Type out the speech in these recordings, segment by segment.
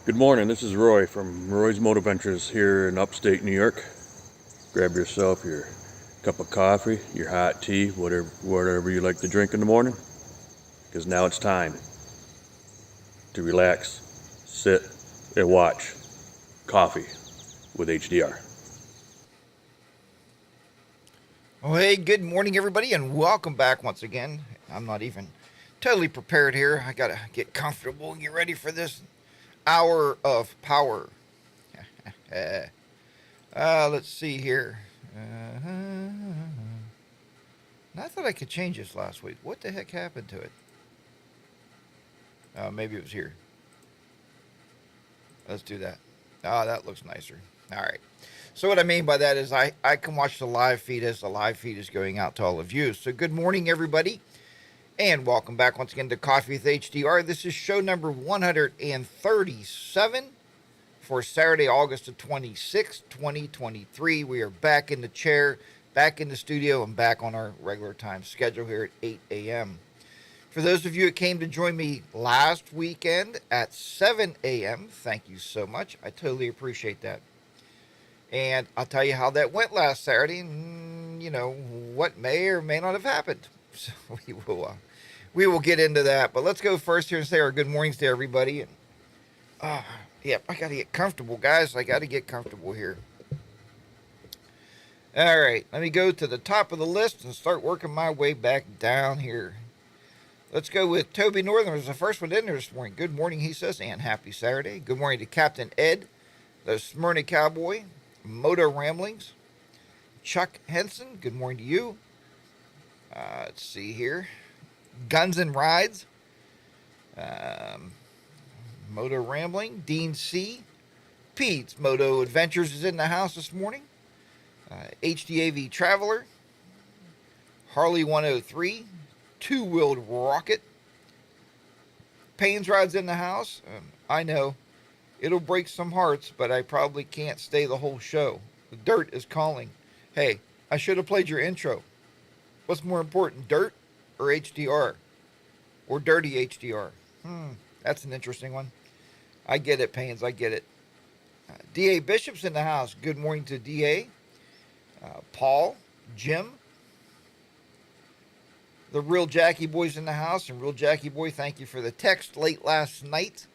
Good morning, this is Roy from Roy's Motor Ventures here in upstate New York. Grab yourself your cup of coffee, your hot tea, whatever you like to drink in the morning, because now it's time to relax, sit, and watch Coffee with HDR. Well, hey, good morning, everybody, and welcome back once again. I'm not even totally prepared here. I gotta get comfortable and get ready for this hour of power. Let's see here. I thought I could change this last week. What the heck happened to it? Maybe it was here. Let's do that. That looks nicer. All right. So what I mean by that is I can watch the live feed as the live feed is going out to all of you. So good morning, everybody. And welcome back once again to Coffee with HDR. This is show number 137 for Saturday, August the 26th, 2023. We are back in the chair, back in the studio, and back on our regular time schedule here at 8 a.m. For those of you that came to join me last weekend at 7 a.m., thank you so much. I totally appreciate that. And I'll tell you how that went last Saturday, and what may or may not have happened. So we will get into that. But let's go first here and say our good mornings to everybody. And yeah, I got to get comfortable, guys. I got to get comfortable here. All right, let me go to the top of the list and start working my way back down here. Let's go with Toby Northern as the first one in there this morning. Good morning, he says, and happy Saturday. Good morning to Captain Ed, the Smyrna Cowboy, Moto Ramblings, Chuck Henson. Good morning to you. Let's see here. Guns and Rides, Moto Rambling, Dean C. Pete's Moto Adventures is in the house this morning. HDAV Traveler, Harley 103, Two-Wheeled Rocket, Payne's Rides in the house. I know it'll break some hearts, but I probably can't stay the whole show. The dirt is calling. Hey, I should have played your intro. What's more important, dirt or HDR? Or dirty HDR? That's an interesting one. I get it, Paynes. I get it. D.A. Bishop's in the house. Good morning to D.A. Paul, Jim. The Real Jackie Boy's in the house. And Real Jackie Boy, thank you for the text late last night.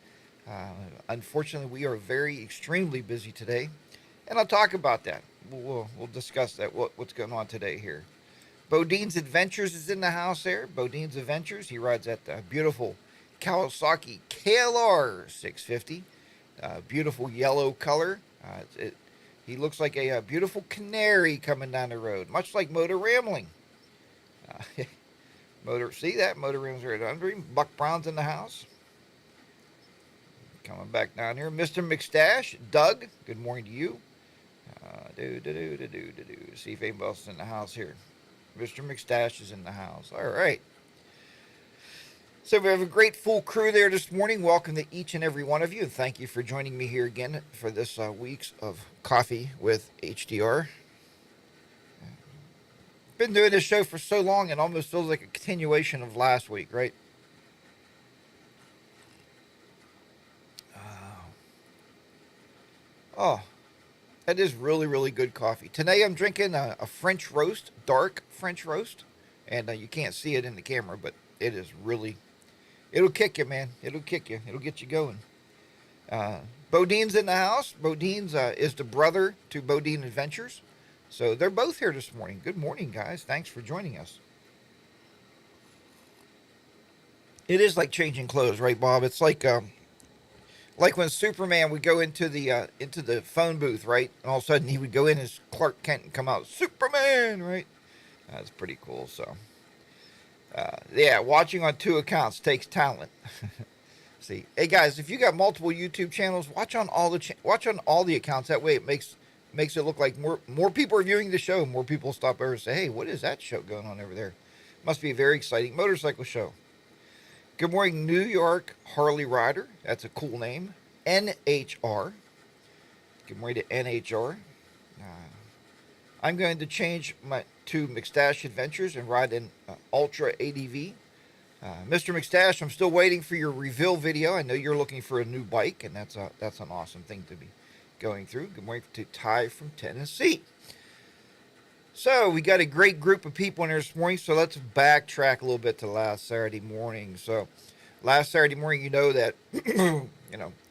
Unfortunately, we are very extremely busy today. And I'll talk about that. We'll discuss that, what's going on today here. Bodine's Adventures is in the house there. Bodine's Adventures. He rides that beautiful Kawasaki KLR 650. Beautiful yellow color. He looks like a beautiful canary coming down the road, much like Motor Rambling. See that? Motor Rambling's right under him. Buck Brown's in the house. Coming back down here. Mr. McStash. Doug, good morning to you. See if anybody else is in the house here. Mr. McStash is in the house. All right. So we have a great full crew there this morning. Welcome to each and every one of you. And thank you for joining me here again for this week's of Coffee with HDR. Been doing this show for so long, it almost feels like a continuation of last week, right? Oh, that is really, really good coffee. Today I'm drinking a French roast, dark French roast. And you can't see it in the camera, but it is really, it'll kick you, man. It'll kick you. It'll get you going. Bodine's in the house. Bodine's is the brother to Bodine Adventures. So they're both here this morning. Good morning, guys. Thanks for joining us. It is like changing clothes, right, Bob? It's like when Superman would go into the phone booth, right? And all of a sudden he would go in as Clark Kent and come out Superman, right? That's pretty cool. So, yeah, watching on two accounts takes talent. See, hey guys, if you got multiple YouTube channels, watch on all the accounts. That way, it makes it look like more people are viewing the show. More people stop over and say, "Hey, what is that show going on over there?" Must be a very exciting motorcycle show. Good morning, New York Harley Rider. That's a cool name. NHR. Good morning to NHR. I'm going to change to McStash Adventures and ride an Ultra ADV Mr. McStash, I'm still waiting for your reveal video. I know you're looking for a new bike, and that's an awesome thing to be going through. Good morning to Ty from Tennessee. So we got a great group of people in here this morning. So let's backtrack a little bit to last Saturday morning. So last Saturday morning, you know that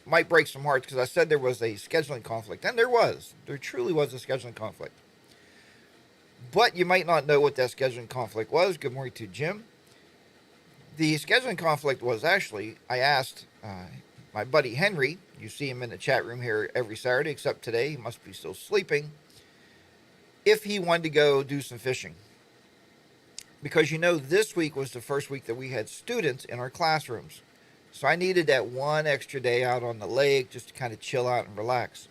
might break some hearts because I said there was a scheduling conflict, and there truly was a scheduling conflict. But you might not know what that scheduling conflict was. Good morning to Jim. The scheduling conflict was actually, I asked my buddy Henry, you see him in the chat room here every Saturday, except today, he must be still sleeping, if he wanted to go do some fishing. Because this week was the first week that we had students in our classrooms. So I needed that one extra day out on the lake just to kind of chill out and relax.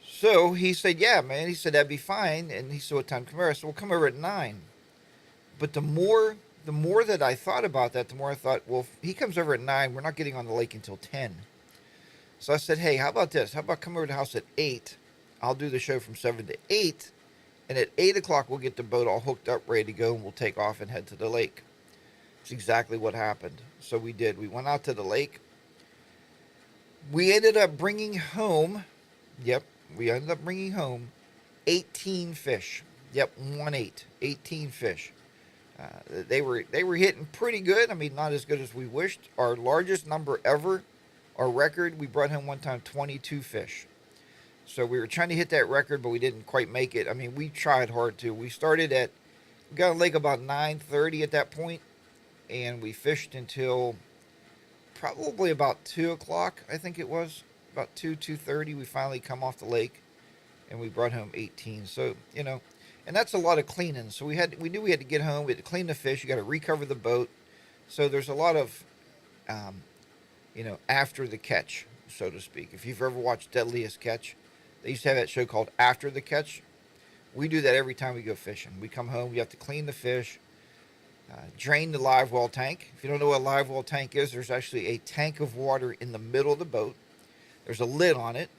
So he said, yeah, man. He said, that'd be fine. And he said, what time come over? I said, well, come over at 9. But the more that I thought about that, the more I thought, well, if he comes over at 9, we're not getting on the lake until 10. So I said, hey, how about this? How about come over to the house at 8? I'll do the show from 7 to 8. And at 8 o'clock, we'll get the boat all hooked up, ready to go, and we'll take off and head to the lake. It's exactly what happened. So we did. We went out to the lake. We ended up bringing home, we ended up bringing home 18 fish. 18 fish. They were hitting pretty good. I mean, not as good as we wished. Our largest number ever, our record, we brought home one time 22 fish. So we were trying to hit that record, but we didn't quite make it. I mean, we tried hard to. We got on lake about 9:30 at that point, and we fished until probably about 2 o'clock, I think it was. About 2:30, we finally come off the lake, and we brought home 18. So, and that's a lot of cleaning. So we knew we had to get home. We had to clean the fish. You got to recover the boat. So there's a lot of, after the catch, so to speak. If you've ever watched Deadliest Catch, they used to have that show called After the Catch. We do that every time we go fishing. We come home, we have to clean the fish, drain the live well tank. If you don't know what a live well tank is, there's actually a tank of water in the middle of the boat. There's a lid on it.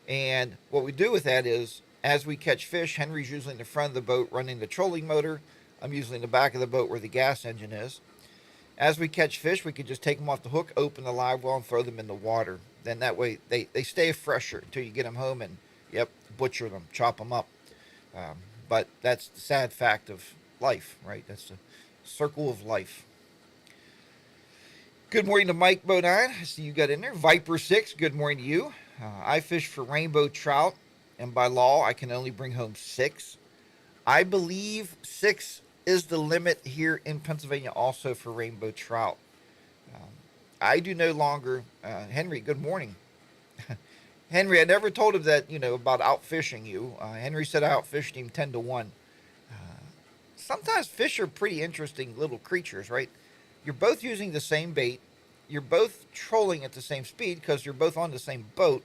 And what we do with that is, as we catch fish, Henry's usually in the front of the boat running the trolling motor. I'm usually in the back of the boat where the gas engine is. As we catch fish, we can just take them off the hook, open the live well, and throw them in the water. Then that way they stay fresher until you get them home and, butcher them, chop them up. But that's the sad fact of life, right? That's the circle of life. Good morning to Mike Bodine. I see you got in there. Viper6, good morning to you. I fish for rainbow trout, and by law, I can only bring home 6. I believe 6 is the limit here in Pennsylvania also for rainbow trout. I do no longer, Henry, good morning. Henry, I never told him that, about outfishing you. Henry said I outfished him 10 to 1. Sometimes fish are pretty interesting little creatures, right? You're both using the same bait. You're both trolling at the same speed because you're both on the same boat.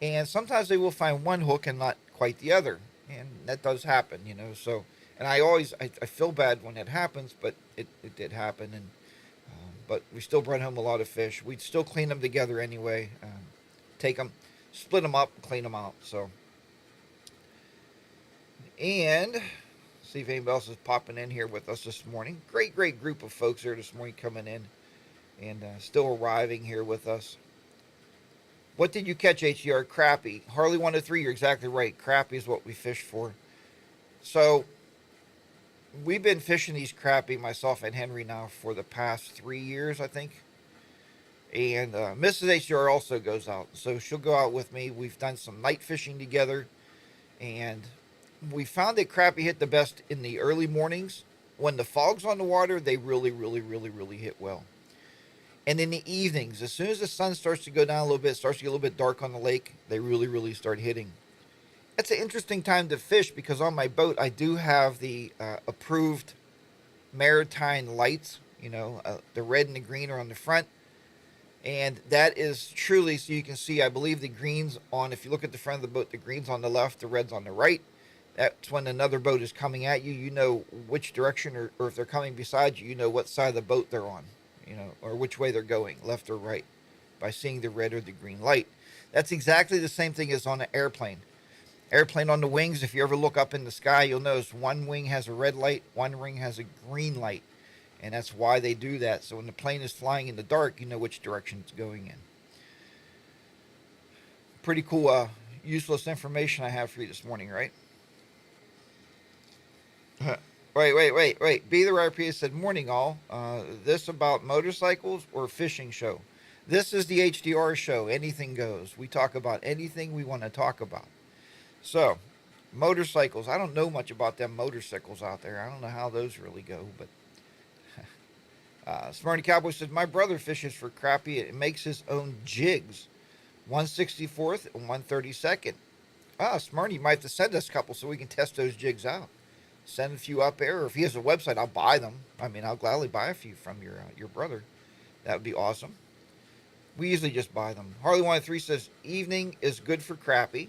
And sometimes they will find one hook and not quite the other. And that does happen, so... And I feel bad when it happens, but it did happen. And but we still brought home a lot of fish. We'd still clean them together anyway. Take them, split them up, clean them out. So, and see if anybody else is popping in here with us this morning. Great group of folks here this morning coming in and still arriving here with us. What did you catch, HDR? Crappie. Harley 103, you're exactly right. Crappie is what we fish for. So, we've been fishing these crappie, myself and Henry, now for the past 3 years, I think. And Mrs. HDR also goes out. So she'll go out with me. We've done some night fishing together. And we found that crappie hit the best in the early mornings. When the fog's on the water, they really hit well. And in the evenings, as soon as the sun starts to go down a little bit, starts to get a little bit dark on the lake, they really start hitting. It's an interesting time to fish because on my boat I do have the approved maritime lights. The red and the green are on the front, and that is truly, so you can see, I believe the green's on, if you look at the front of the boat, the green's on the left, the red's on the right. That's when another boat is coming at you, you know which direction, or if they're coming beside you, you know what side of the boat they're on, or which way they're going, left or right, by seeing the red or the green light. That's exactly the same thing as on an airplane. Airplane on the wings, if you ever look up in the sky, you'll notice one wing has a red light, one wing has a green light. And that's why they do that. So when the plane is flying in the dark, you know which direction it's going in. Pretty cool, useless information I have for you this morning, right? Wait. Be the RP said, morning all. This about motorcycles or fishing show? This is the HDR show. Anything goes. We talk about anything we want to talk about. So, motorcycles. I don't know much about them motorcycles out there. I don't know how those really go, but Smarty Cowboy says, my brother fishes for crappie and makes his own jigs. 164th and 132nd. Smarty might have to send us a couple so we can test those jigs out. Send a few up there, or if he has a website, I'll buy them. I mean, I'll gladly buy a few from your brother. That would be awesome. We usually just buy them. Harley13 says, evening is good for crappie,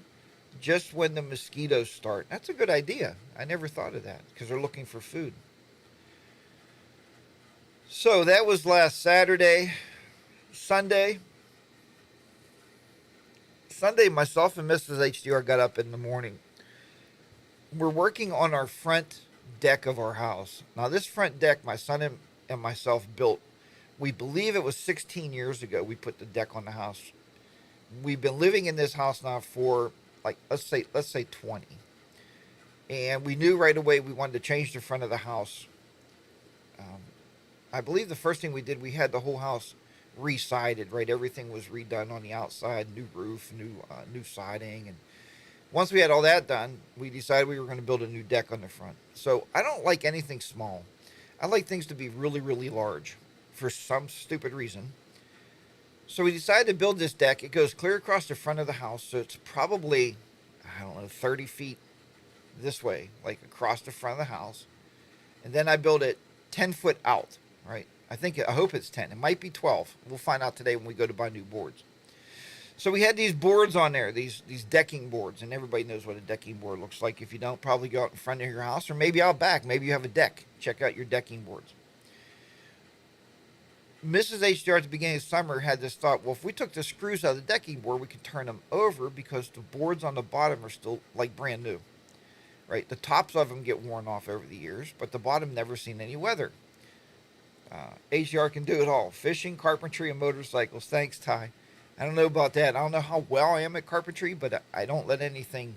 just when the mosquitoes start. That's a good idea. I never thought of that, because they're looking for food. So that was last Saturday. Sunday, myself and Mrs. HDR got up in the morning. We're working on our front deck of our house. Now, this front deck, my son and myself built. We believe it was 16 years ago we put the deck on the house. We've been living in this house now for, like, let's say 20. And we knew right away we wanted to change the front of the house. I believe the first thing we did, we had the whole house re-sided, right? Everything was redone on the outside, new roof, new siding, and once we had all that done, we decided we were going to build a new deck on the front. So I don't like anything small. I like things to be really, really large for some stupid reason. So we decided to build this deck. It goes clear across the front of the house, so it's probably, 30 feet this way, like across the front of the house. And then I build it 10 foot out, right? I hope it's 10. It might be 12. We'll find out today when we go to buy new boards. So we had these boards on there, these decking boards, and everybody knows what a decking board looks like. If you don't, probably go out in front of your house, or maybe out back. Maybe you have a deck. Check out your decking boards. Mrs. HDR at the beginning of summer had this thought, well, if we took the screws out of the decking board, we could turn them over because the boards on the bottom are still like brand new, right? The tops of them get worn off over the years, but the bottom never seen any weather. HDR can do it all. Fishing, carpentry, and motorcycles. Thanks, Ty. I don't know about that. I don't know how well I am at carpentry, but I don't let anything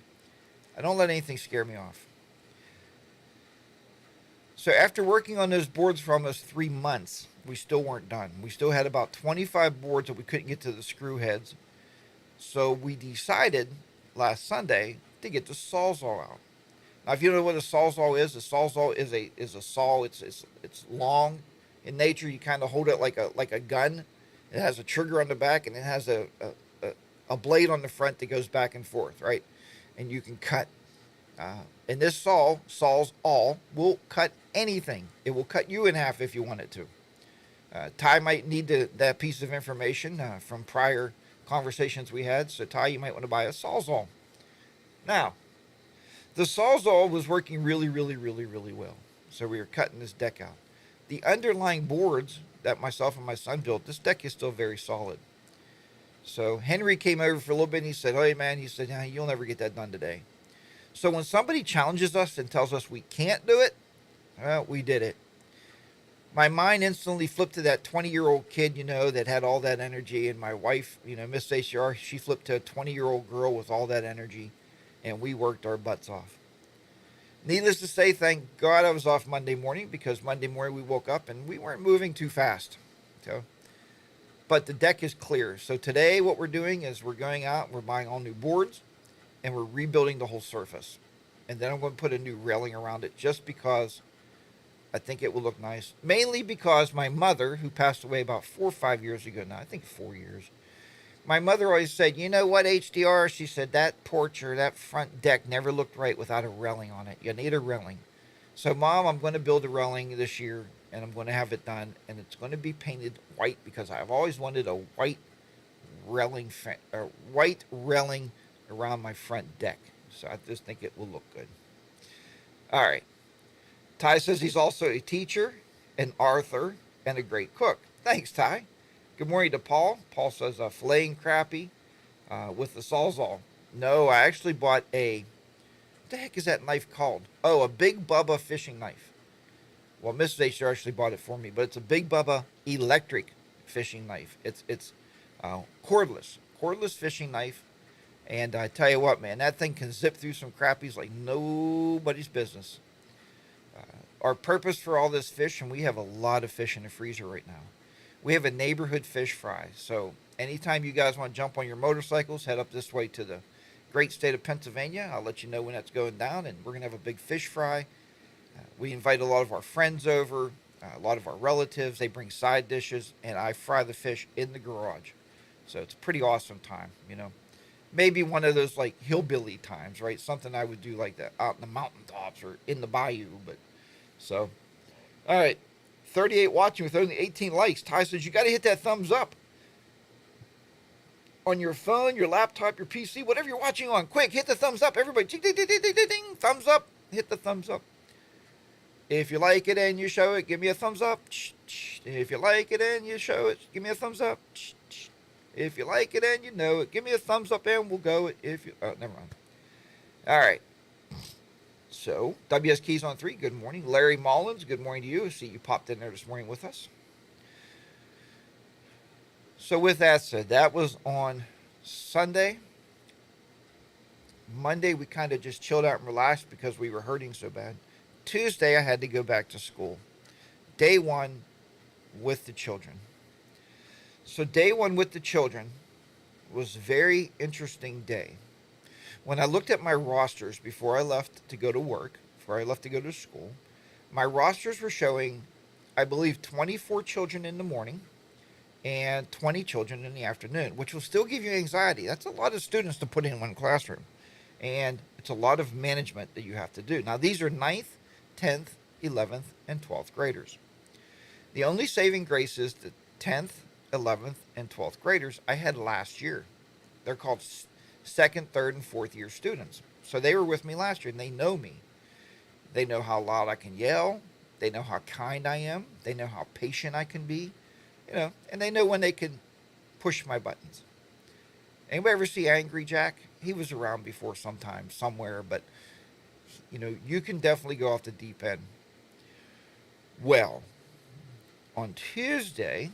scare me off. So after working on those boards for almost 3 months, we still weren't done. We still had about 25 boards that we couldn't get to the screw heads. So we decided last Sunday to get the Sawzall out. Now, if you don't know what a Sawzall is, a Sawzall is a saw. It's long in nature. You kind of hold it like a gun. It has a trigger on the back, and it has a blade on the front that goes back and forth, right? And you can cut. And this Sawzall will cut anything. It will cut you in half if you want it to. Ty might need that piece of information from prior conversations we had. So, Ty, you might want to buy a Sawzall. Now, the Sawzall was working really, really, really, really well. So we were cutting this deck out. The underlying boards that myself and my son built, this deck is still very solid. So Henry came over for a little bit and he said, hey man, he said, you'll never get that done today. So when somebody challenges us and tells us we can't do it, well, we did it. My mind instantly flipped to that 20-year-old kid, that had all that energy. And my wife, Miss HDR, she flipped to a 20-year-old girl with all that energy. And we worked our butts off. Needless to say, thank God I was off Monday morning, because Monday morning we woke up and we weren't moving too fast. But the deck is clear. So today what we're doing is we're going out, we're buying all new boards, and we're rebuilding the whole surface. And then I'm going to put a new railing around it just because I think it will look nice. Mainly because my mother, who passed away about 4 or 5 years ago now, I think 4 years, my mother always said, you know what, HDR? She said, that porch or that front deck never looked right without a railing on it. You need a railing. So, Mom, I'm going to build a railing this year, and I'm going to have it done, and it's going to be painted white because I've always wanted a white railing around my front deck. So I just think it will look good. All right. Ty says he's also a teacher, an author, and a great cook. Thanks, Ty. Good morning to Paul. Paul says filleting crappie with the Sawzall. No, I actually bought what the heck is that knife called? Oh, a Big Bubba fishing knife. Well, Mrs. HDR actually bought it for me, but it's a Big Bubba electric fishing knife. It's cordless fishing knife. And I tell you what, man, that thing can zip through some crappies like nobody's business. Our purpose for all this fish, and we have a lot of fish in the freezer right now. We have a neighborhood fish fry. So anytime you guys want to jump on your motorcycles, head up this way to the great state of Pennsylvania. I'll let you know when that's going down, and we're going to have a big fish fry. We invite a lot of our friends over, a lot of our relatives. They bring side dishes, and I fry the fish in the garage. So it's a pretty awesome time, you know. Maybe one of those like hillbilly times, right? Something I would do like that out in the mountaintops or in the bayou. But so, all right, 38 watching with only 18 likes. Ty says you got to hit that thumbs up on your phone, your laptop, your PC, whatever you're watching on. Quick, hit the thumbs up, everybody. Ding, ding, ding, ding, ding, ding. Thumbs up. Hit the thumbs up. If you like it and you show it, give me a thumbs up. If you like it and you show it, give me a thumbs up. If you like it and you know it, give me a thumbs up and we'll go. If you, oh, never mind. All right. So, WS Keys on 3, good morning. Larry Mullins, good morning to you. I see you popped in there this morning with us. So, with that said, that was on Sunday. Monday, we kind of just chilled out and relaxed because we were hurting so bad. Tuesday, I had to go back to school. Day one with the children. So day one with the children was a very interesting day. When I looked at my rosters before I left to go to work, before I left to go to school, my rosters were showing, I believe, 24 children in the morning and 20 children in the afternoon, which will still give you anxiety. That's a lot of students to put in one classroom. And it's a lot of management that you have to do. Now, these are 9th, 10th, 11th, and 12th graders. The only saving grace is the 10th, 11th, and 12th graders I had last year. They're called second, third, and fourth year students. So they were with me last year, and they know me. They know how loud I can yell. They know how kind I am. They know how patient I can be. You know, and they know when they can push my buttons. Anybody ever see Angry Jack? He was around before sometime, somewhere, but, you know, you can definitely go off the deep end. Well, on Tuesday,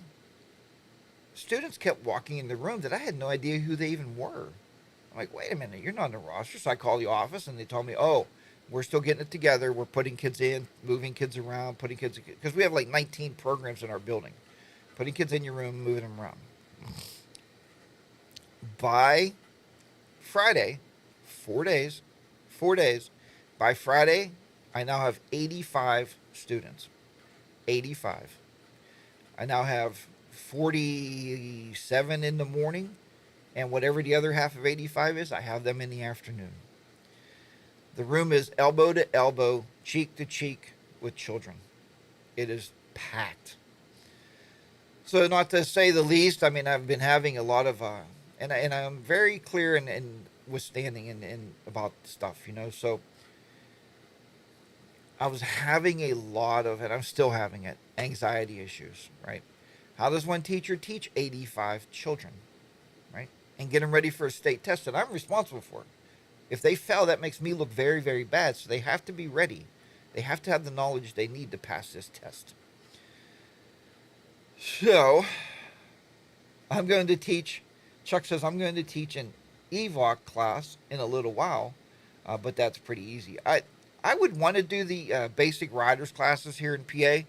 students kept walking in the room that I had no idea who they even were. I'm like, wait a minute, you're not on the roster. So I called the office, and they told me, oh, we're still getting it together. We're putting kids in, moving kids around, putting kids, because we have like 19 programs in our building. Putting kids in your room, moving them around. By Friday, 4 days, by Friday, I now have 85 students. 85. I now have 47 in the morning, and whatever the other half of 85 is, I have them in the afternoon. The room is elbow to elbow, cheek to cheek with children. It is packed. So, not to say the least, I mean, I've been having a lot of, and I'm very clear and withstanding and about stuff, you know. So, I was having a lot of, and I'm still having it, anxiety issues, right? How does one teacher teach 85 children, right? And get them ready for a state test that I'm responsible for. If they fail, that makes me look very, very bad. So they have to be ready. They have to have the knowledge they need to pass this test. So, I'm going to teach, Chuck says, I'm going to teach an EVOC class in a little while, but that's pretty easy. I would want to do the basic riders classes here in PA,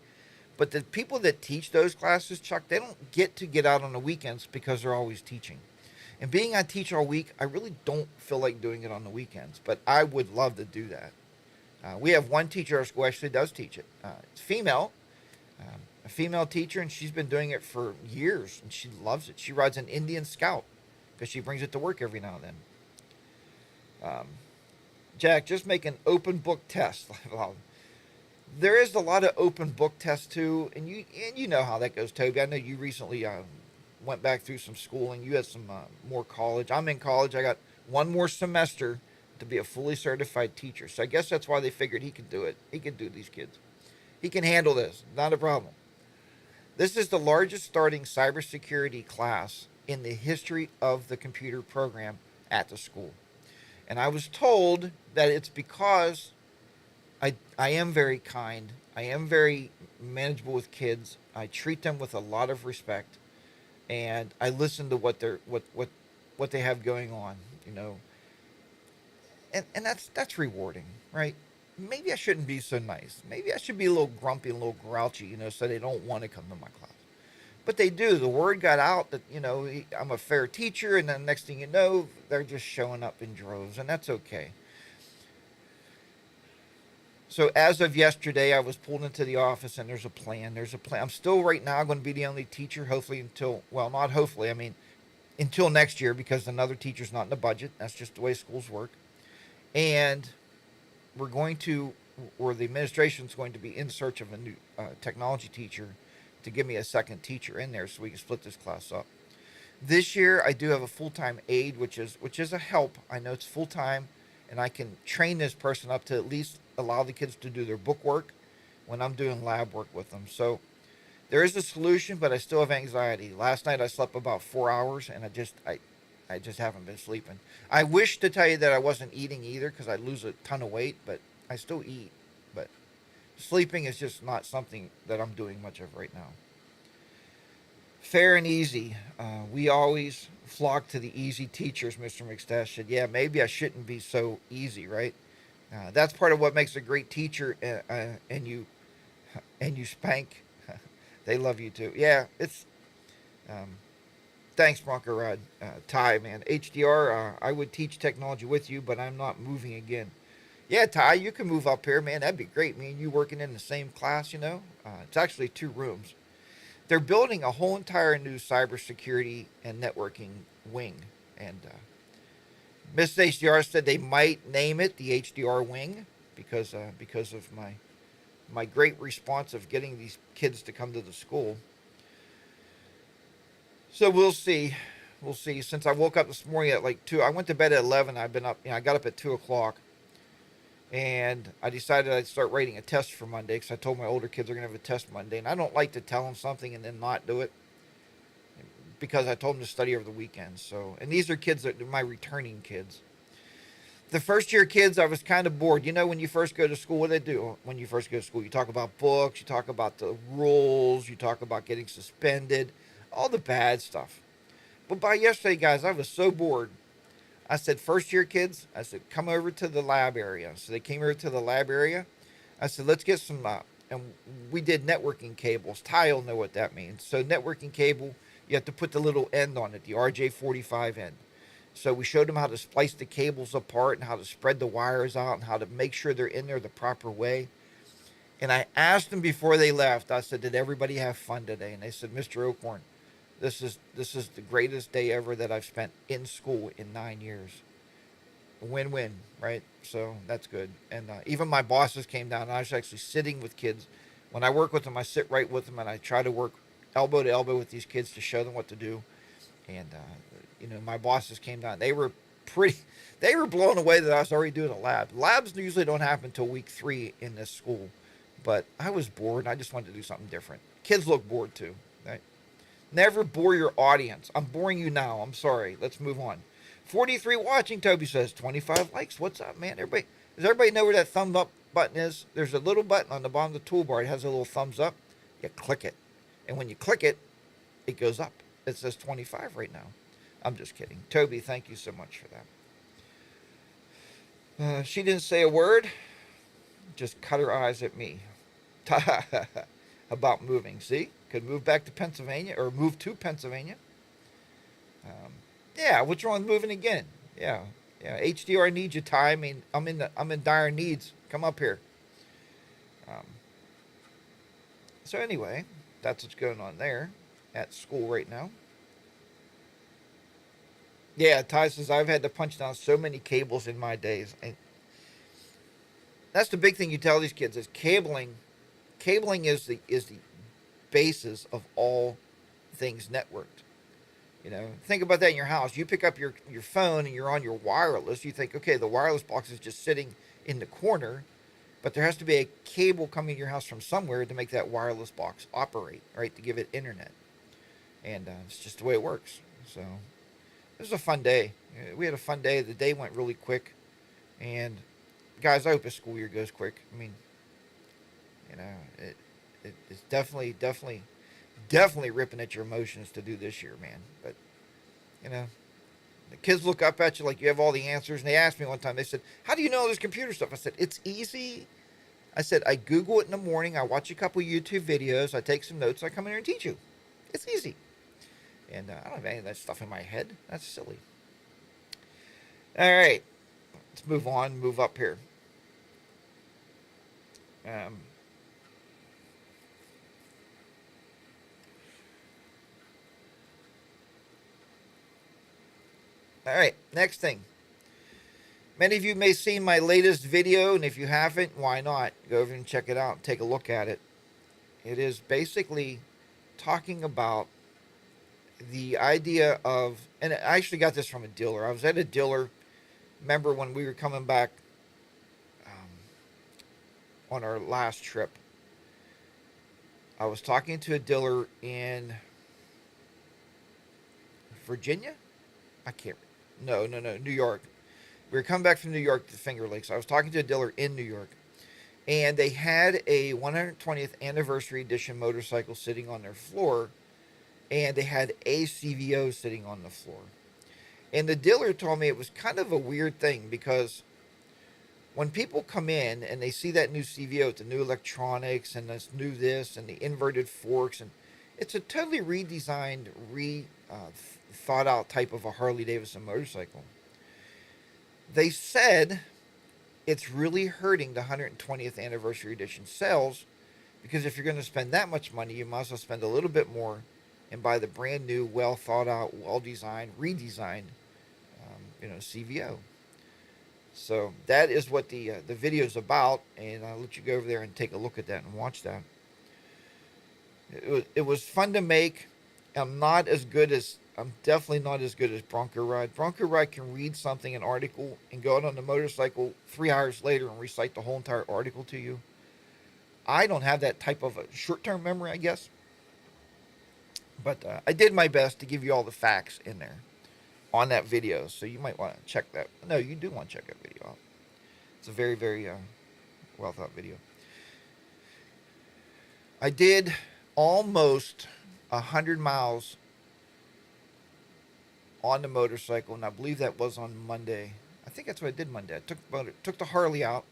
but the people that teach those classes, Chuck, they don't get out on the weekends because they're always teaching. And being I teach all week, I really don't feel like doing it on the weekends, but I would love to do that. We have one teacher at our school actually does teach it. It's female, a female teacher, and she's been doing it for years, and she loves it. She rides an Indian Scout because she brings it to work every now and then. Jack, just make an open book test. There is a lot of open book tests too, and you know how that goes, Toby. I know you recently went back through some schooling. You had some more college. I'm in college. I got one more semester to be a fully certified teacher. So I guess that's why they figured he could do it. He could do these kids. He can handle this. Not a problem. This is the largest starting cybersecurity class in the history of the computer program at the school. And I was told that it's because I am very kind. I am very manageable with kids. I treat them with a lot of respect, and I listen to what they have going on. You know, and that's rewarding, right? Maybe I shouldn't be so nice. Maybe I should be a little grumpy, a little grouchy, so they don't want to come to my class. But they do. The word got out that I'm a fair teacher, and then next thing you know, they're just showing up in droves, and that's okay. So as of yesterday, I was pulled into the office, and there's a plan. There's a plan. I'm still right now going to be the only teacher, hopefully until, well, not hopefully. I mean, until next year, because another teacher's not in the budget. That's just the way schools work. And we're going to, or the administration's going to be in search of a new technology teacher to give me a second teacher in there so we can split this class up. This year, I do have a full-time aide, which is a help. I know it's full-time, and I can train this person up to at least allow the kids to do their book work when I'm doing lab work with them. So there is a solution, but I still have anxiety. Last night I slept about 4 hours, and I just haven't been sleeping. I wish to tell you that I wasn't eating either because I'd lose a ton of weight, but I still eat. But sleeping is just not something that I'm doing much of right now. Fair and easy. We always flock to the easy teachers, Mr. McStash said. Yeah, maybe I shouldn't be so easy, right? That's part of what makes a great teacher, and you spank. They love you too. Yeah, it's. Um, Thanks, Bronco Rod. Ty, man. HDR, I would teach technology with you, but I'm not moving again. Yeah, Ty, you can move up here, man. That'd be great. Me and you working in the same class. It's actually 2 rooms. They're building a whole entire new cybersecurity and networking wing. And Miss HDR said they might name it the HDR wing because of my great response of getting these kids to come to the school. So we'll see. We'll see. Since I woke up this morning at like 2, I went to bed at 11. I've been up, I got up at 2 o'clock. And I decided I'd start writing a test for Monday because I told my older kids are going to have a test Monday. And I don't like to tell them something and then not do it because I told them to study over the weekend. So, and these are kids that are my returning kids. The first year kids, I was kind of bored. When you first go to school, what do they do when you first go to school? You talk about books, you talk about the rules, you talk about getting suspended, all the bad stuff. But by yesterday, guys, I was so bored. I said, first year kids, I said, come over to the lab area. So they came over to the lab area. I said, let's get some, and we did networking cables. Ty will know what that means. So networking cable, you have to put the little end on it, the RJ45 end. So we showed them how to splice the cables apart and how to spread the wires out and how to make sure they're in there the proper way. And I asked them before they left, I said, did everybody have fun today? And they said, Mr. Oakhorn, this is the greatest day ever that I've spent in school in 9 years. Win-win, right? So that's good. And even my bosses came down, and I was actually sitting with kids. When I work with them, I sit right with them, and I try to work elbow to elbow with these kids to show them what to do. And my bosses came down. They were blown away that I was already doing a lab. Labs usually don't happen until week 3 in this school, but I was bored, and I just wanted to do something different. Kids look bored too, right? Never bore your audience. I'm boring you now. I'm sorry. Let's move on. 43 watching, Toby says. 25 likes. What's up, man? Does everybody know where that thumb up button is? There's a little button on the bottom of the toolbar. It has a little thumbs up. You click it. And when you click it, it goes up. It says 25 right now. I'm just kidding. Toby, thank you so much for that. She didn't say a word. Just cut her eyes at me. About moving. See? Could move back to Pennsylvania or move to Pennsylvania. Yeah, what's wrong with moving again? Yeah. HDR needs you, Ty. I mean, I'm in dire needs. Come up here. So anyway, that's what's going on there at school right now. Yeah, Ty says I've had to punch down so many cables in my days. And that's the big thing you tell these kids is cabling. Cabling is the basis of all things networked. Think about that in your house. You pick up your phone and you're on your wireless. You think, okay, the wireless box is just sitting in the corner, but there has to be a cable coming to your house from somewhere to make that wireless box operate, right, to give it internet. And it's just the way it works. So it was a fun day. We had a fun day. The day went really quick, and guys, I hope the school year goes quick. I mean, you know, it's definitely ripping at your emotions to do this year, man. But you know, the kids look up at you like you have all the answers. And they asked me one time, they said, "How do you know all this computer stuff?" I said, "It's easy." I said, "I Google it in the morning. I watch a couple YouTube videos. I take some notes. I come in here and teach you. It's easy." And I don't have any of that stuff in my head. That's silly. All right, let's move on. Move up here. Um, all right, next thing. Many of you may have seen my latest video, and if you haven't, why not? Go over and check it out. Take a look at it. It is basically talking about the idea of, and I actually got this from a dealer. I was at a dealer. Remember when we were coming back on our last trip? I was talking to a dealer in Virginia. I can't. No, New York. We were coming back from New York to the Finger Lakes. I was talking to a dealer in New York, and they had a 120th anniversary edition motorcycle sitting on their floor, and they had a CVO sitting on the floor. And the dealer told me it was kind of a weird thing because when people come in and they see that new CVO with the new electronics and this new this and the inverted forks, and it's a totally redesigned, thought out type of a Harley Davidson motorcycle. They said it's really hurting the 120th anniversary edition sales because if you're going to spend that much money, you might as well spend a little bit more and buy the brand new, well thought out, well designed, redesigned, CVO. So that is what the video is about, and I'll let you go over there and take a look at that and watch that. It was fun to make. I'm definitely not as good as Bronco Ride. Bronco Ride can read something, an article, and go out on the motorcycle 3 hours later and recite the whole entire article to you. I don't have that type of a short-term memory, I guess. But I did my best to give you all the facts in there on that video, so you might want to check that. No, you do want to check that video out. It's a very, very well thought video. I did almost 100 miles on the motorcycle, and I believe that was on Monday. I think that's what I did Monday. I took the Harley out,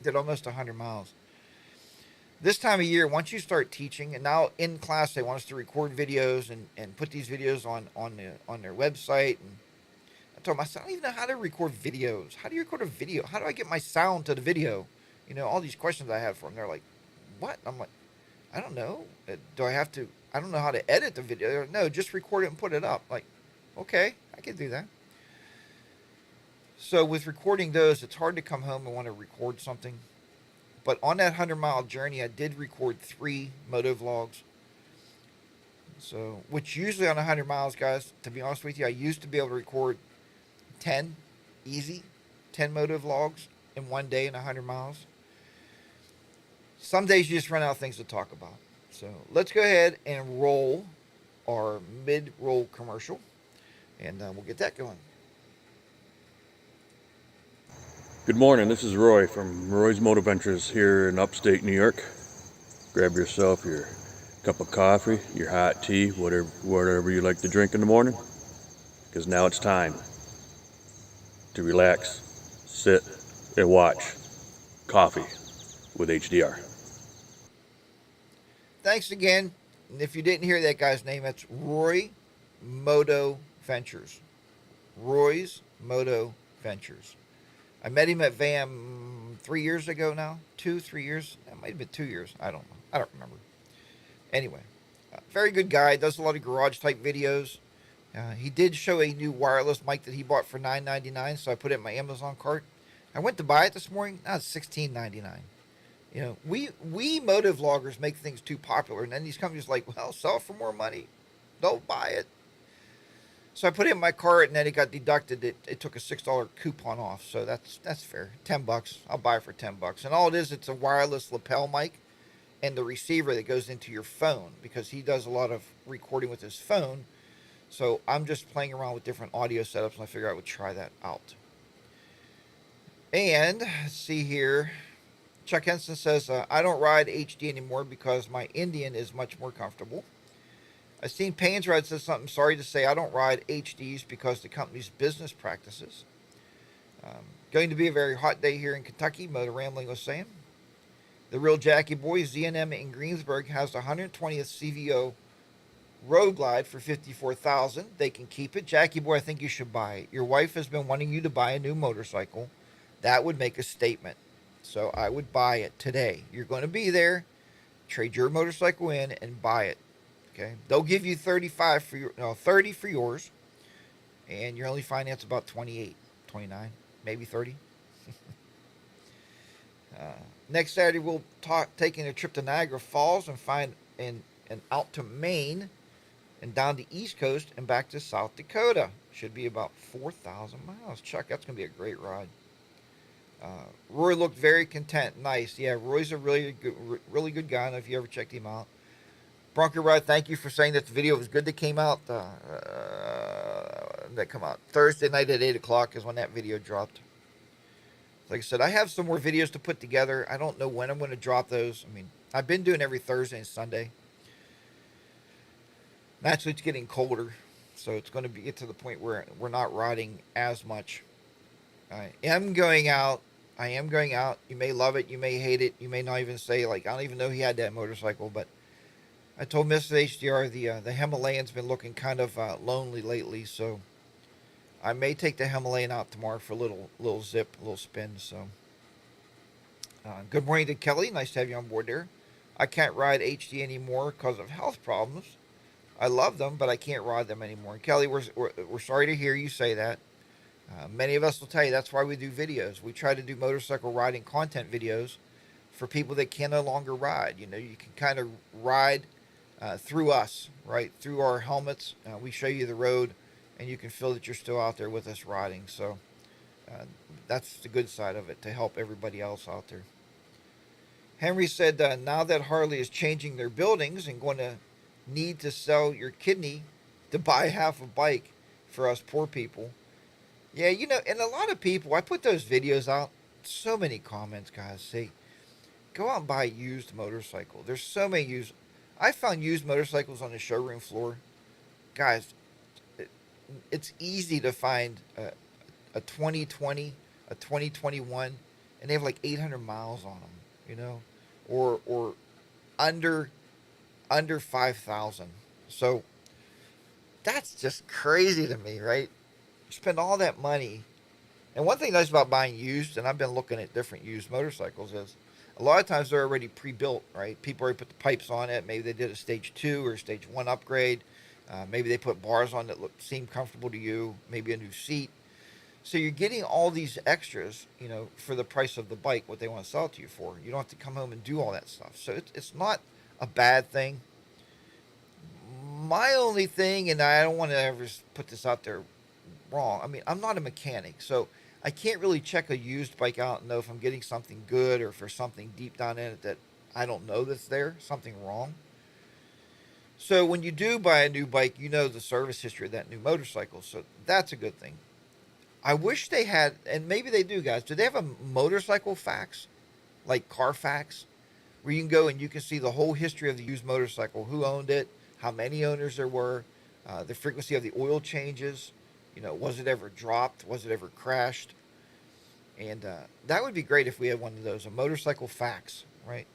did almost 100 miles. This time of year, once you start teaching, and now in class they want us to record videos and put these videos on their website. And I told them, I said, I don't even know how to record videos. How do you record a video? How do I get my sound to the video? All these questions I have for them. They're like, what? I'm like, I don't know. I don't know how to edit the video. They're like, no, just record it and put it up. Like, okay, I can do that. So with recording those, it's hard to come home and want to record something. But on that 100-mile journey, I did record 3 moto vlogs. So, which usually on 100 miles, guys, to be honest with you, I used to be able to record 10 moto vlogs in one day in 100 miles. Some days you just run out of things to talk about. So let's go ahead and roll our mid-roll commercial, and we'll get that going. Good morning, this is Roy from Roy's Moto Ventures here in upstate New York. Grab yourself your cup of coffee, your hot tea, whatever you like to drink in the morning, because now it's time to relax, sit, and watch Coffee with HDR. Thanks again. And if you didn't hear that guy's name, that's Roy Moto Ventures. Roy's Moto Ventures. I met him at VAM 3 years ago now. 3 years? That might have been 2 years. I don't know. I don't remember. Anyway, very good guy. Does a lot of garage type videos. He did show a new wireless mic that he bought for $9.99, so I put it in my Amazon cart. I went to buy it this morning. Now it's $16.99. We moto vloggers make things too popular, and then these companies are like, well, sell it for more money. Don't buy it. So I put it in my cart, and then it got deducted. It took a $6 coupon off, so that's fair. $10. I'll buy it for $10. And all it is, it's a wireless lapel mic and the receiver that goes into your phone, because he does a lot of recording with his phone. So I'm just playing around with different audio setups, and I figured I would try that out. And let's see here. Chuck Henson says, I don't ride HD anymore because my Indian is much more comfortable. I've seen Payne's Ride says something. Sorry to say, I don't ride HDs because the company's business practices. Um, Going to be a very hot day here in Kentucky, Motor Rambling was saying. The real Jackie Boy, ZNM in Greensburg, has the 120th CVO Road Glide for $54,000. They can keep it. Jackie Boy, I think you should buy it. Your wife has been wanting you to buy a new motorcycle. That would make a statement. So I would buy it today. You're going to be there. Trade your motorcycle in and buy it. Okay. They'll give you 35 for your, no, 30 for yours, and you're only finance about 28, 29, maybe 30. Uh, Next Saturday we'll talk taking a trip to Niagara Falls and find and out to Maine and down the East Coast and back to South Dakota. Should be about 4,000 miles. Chuck, that's gonna be a great ride. Roy looked very content. Nice. Yeah, Roy's a really good guy. I don't know if you ever checked him out. Bronco Ride, thank you for saying that the video was good that came out. That come out Thursday night at 8 o'clock is when that video dropped. Like I said, I have some more videos to put together. I don't know when I'm going to drop those. I mean, I've been doing every Thursday and Sunday. Naturally, it's getting colder, so it's going to get to the point where we're not riding as much. I am going out. I am going out. You may love it. You may hate it. You may not even say, like, I don't even know he had that motorcycle, but I told Mrs. HDR the Himalayan's been looking kind of lonely lately, so I may take the Himalayan out tomorrow for a little zip, a little spin. So, good morning to Kelly. Nice to have you on board there. I can't ride HD anymore because of health problems. I love them, but I can't ride them anymore. And Kelly, we're sorry to hear you say that. Many of us will tell you that's why we do videos. We try to do motorcycle riding content videos for people that can no longer ride. You know, you can kind of ride through us, right? Through our helmets. We show you the road, and you can feel that you're still out there with us riding. So that's the good side of it, to help everybody else out there. Henry said, now that Harley is changing their buildings and going to need to sell your kidney to buy half a bike for us poor people. Yeah, you know, and a lot of people, I put those videos out, so many comments, guys, say, go out and buy a used motorcycle. There's so many used. I found used motorcycles on the showroom floor. Guys, it's easy to find a 2020, a 2021, and they have like 800 miles on them, you know, or under 5,000. So that's just crazy to me, right? You spend all that money. And one thing nice about buying used, and I've been looking at different used motorcycles, is a lot of times they're already pre-built, right? People already put the pipes on it. Maybe they did a stage 2 or stage 1 upgrade. Maybe they put bars on that seem comfortable to you. Maybe a new seat. So you're getting all these extras, you know, for the price of the bike, what they want to sell it to you for. You don't have to come home and do all that stuff. So it's not a bad thing. My only thing, and I don't want to ever put this out there wrong. I mean, I'm not a mechanic, so I can't really check a used bike out and know if I'm getting something good or if there's something deep down in it that I don't know that's there, something wrong. So when you do buy a new bike, you know the service history of that new motorcycle, so that's a good thing. I wish they had, and maybe they do, guys. Do they have a motorcycle fax, like Carfax, where you can go and you can see the whole history of the used motorcycle, who owned it, how many owners there were, the frequency of the oil changes, you know, was it ever dropped, was it ever crashed? And that would be great if we had one of those, a motorcycle fax, right?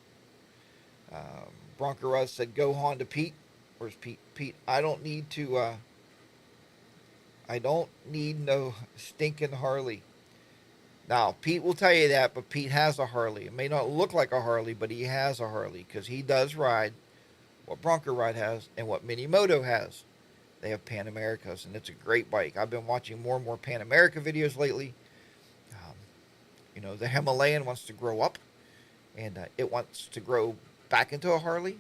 Bronco Russ said, "Go Honda, Pete." Where's Pete? Pete, I don't need to. I don't need no stinking Harley. Now, Pete will tell you that, but Pete has a Harley. It may not look like a Harley, but he has a Harley because he does ride what Bronco Ride has and what Mini Moto has. They have Pan Americas, and it's a great bike. I've been watching more and more Pan America videos lately. Um, you know, the Himalayan wants to grow up, and it wants to grow back into a Harley.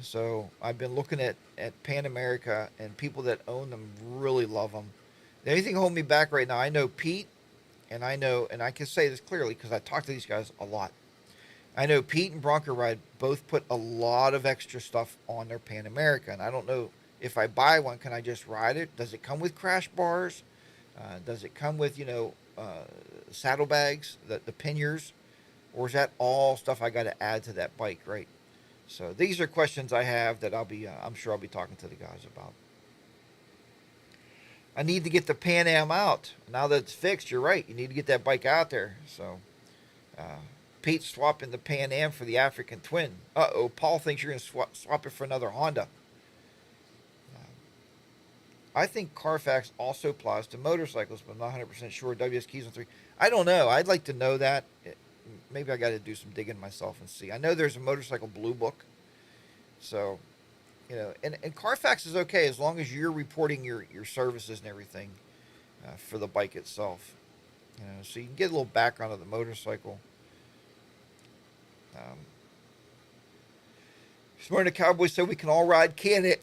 So I've been looking at Pan America, and people that own them really love them. The only thing holding me back right now, I know Pete, and I can say this clearly because I talk to these guys a lot. I know Pete and Bronco Ride both put a lot of extra stuff on their Pan America, and I don't know if I buy one, can I just ride it? Does it come with crash bars? Does it come with, you know, saddlebags, the panniers, or is that all stuff I got to add to that bike, right? So these are questions I have that I'm sure I'll be talking to the guys about. I need to get the Pan Am out now that it's fixed. You're right. You need to get that bike out there. So uh, Pete's swapping the Pan Am for the African Twin. Uh-oh, Paul thinks you're going to swap it for another Honda. I think Carfax also applies to motorcycles, but I'm not 100% sure. WS Keys on 3. I don't know. I'd like to know that. Maybe I got to do some digging myself and see. I know there's a motorcycle blue book. So, and Carfax is okay as long as you're reporting your services and everything for the bike itself. So you can get a little background of the motorcycle. Um, Smart Cowboy said we can all ride, can it?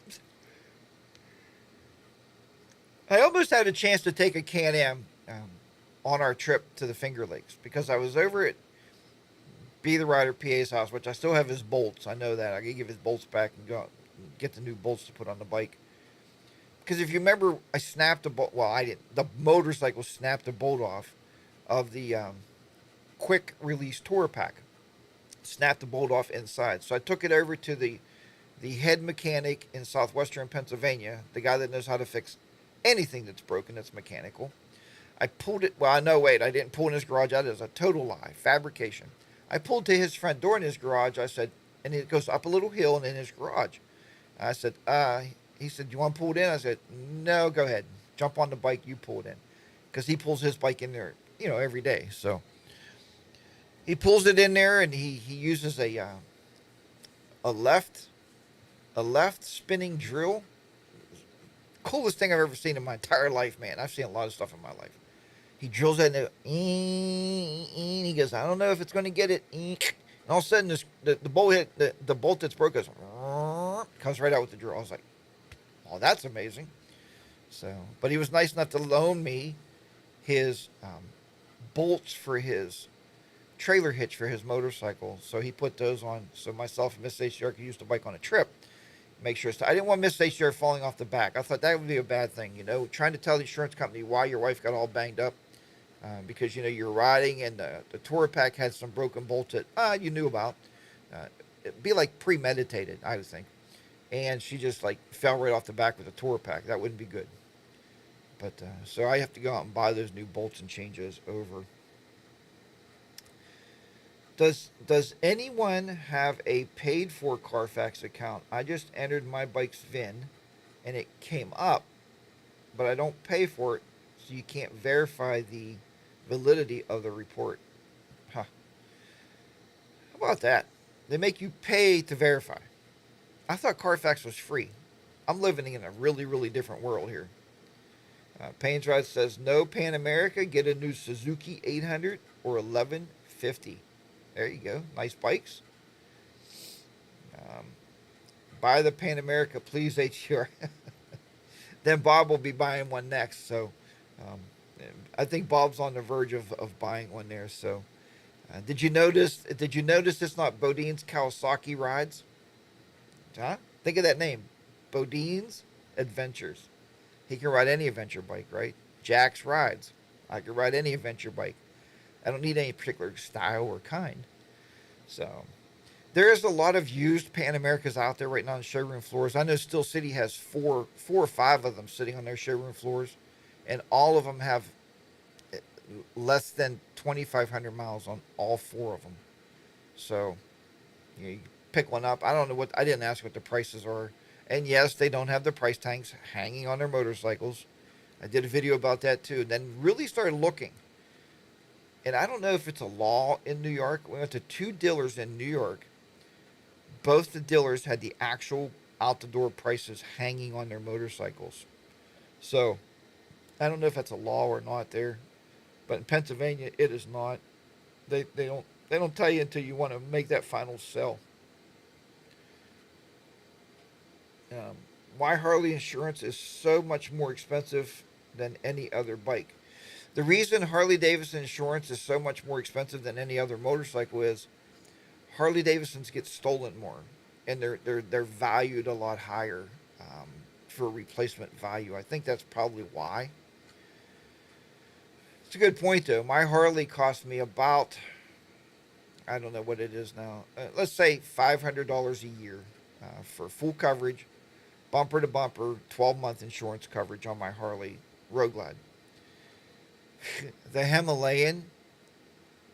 I almost had a chance to take a Can-Am on our trip to the Finger Lakes because I was over at Be the Rider PA's house, which I still have his bolts. I know that. I can give his bolts back and go get the new bolts to put on the bike. Because if you remember, I snapped a bolt. Well, I didn't. The motorcycle snapped a bolt off of the quick release tour pack. Snapped the bolt off inside. So I took it over to the head mechanic in southwestern Pennsylvania, the guy that knows how to fix anything that's broken that's mechanical. I pulled it. Well, no, wait. I didn't pull in his garage. That is a total lie. Fabrication. I pulled to his front door in his garage. I said, and it goes up a little hill and in his garage. I said, he said, you want to pull it in? I said, no, go ahead. Jump on the bike. You pull it in. Because he pulls his bike in there, every day. So he pulls it in there and he uses a left spinning drill. Coolest thing I've ever seen in my entire life, man. I've seen a lot of stuff in my life. He drills that in and he goes, I don't know if it's going to get it. And all of a sudden, the bolt hit the bolt that's broke goes, comes right out with the drill. I was like, oh, that's amazing. So, but he was nice enough to loan me his bolts for his trailer hitch for his motorcycle. So he put those on so myself and Miss HDR could use the bike on a trip. Make sure I didn't want Miss HDR falling off the back. I thought that would be a bad thing, trying to tell the insurance company why your wife got all banged up because, you're riding and the tour pack had some broken bolts that you knew about. It'd be like premeditated, I would think. And she just like fell right off the back with the tour pack. That wouldn't be good. But so I have to go out and buy those new bolts and change those over. Does anyone have a paid for Carfax account? I just entered my bike's VIN and it came up, but I don't pay for it, so you can't verify the validity of the report. Huh. How about that? They make you pay to verify. I thought Carfax was free. I'm living in a really, really different world here. Payne's Ride says, no Pan America, get a new Suzuki 800 or 1150. There you go. Nice bikes. Buy the Pan America, please, HDR. Then Bob will be buying one next. So I think Bob's on the verge of buying one there. So did you notice it's not Bodine's Kawasaki rides? Huh? Think of that name. Bodine's Adventures. He can ride any adventure bike, right? Jack's rides. I can ride any adventure bike. I don't need any particular style or kind. So there is a lot of used Pan Americas out there right now on showroom floors. I know Steel City has four or five of them sitting on their showroom floors, and all of them have less than 2,500 miles on all four of them. So you pick one up. I don't know I didn't ask what the prices are. And yes, they don't have the price tags hanging on their motorcycles. I did a video about that too. Then really started looking. And I don't know if it's a law in New York. We went to two dealers in New York. Both the dealers had the actual out-the-door prices hanging on their motorcycles. So I don't know if that's a law or not there. But in Pennsylvania, it is not. They don't tell you until you want to make that final sell. Why Harley insurance is so much more expensive than any other bike. The reason Harley Davidson insurance is so much more expensive than any other motorcycle is Harley Davidsons get stolen more, and they're valued a lot higher for replacement value. I think that's probably why. It's a good point, though. My Harley cost me about, I don't know what it is now. Let's say $500 a year for full coverage, bumper to bumper, 12-month insurance coverage on my Harley Road Glide. The Himalayan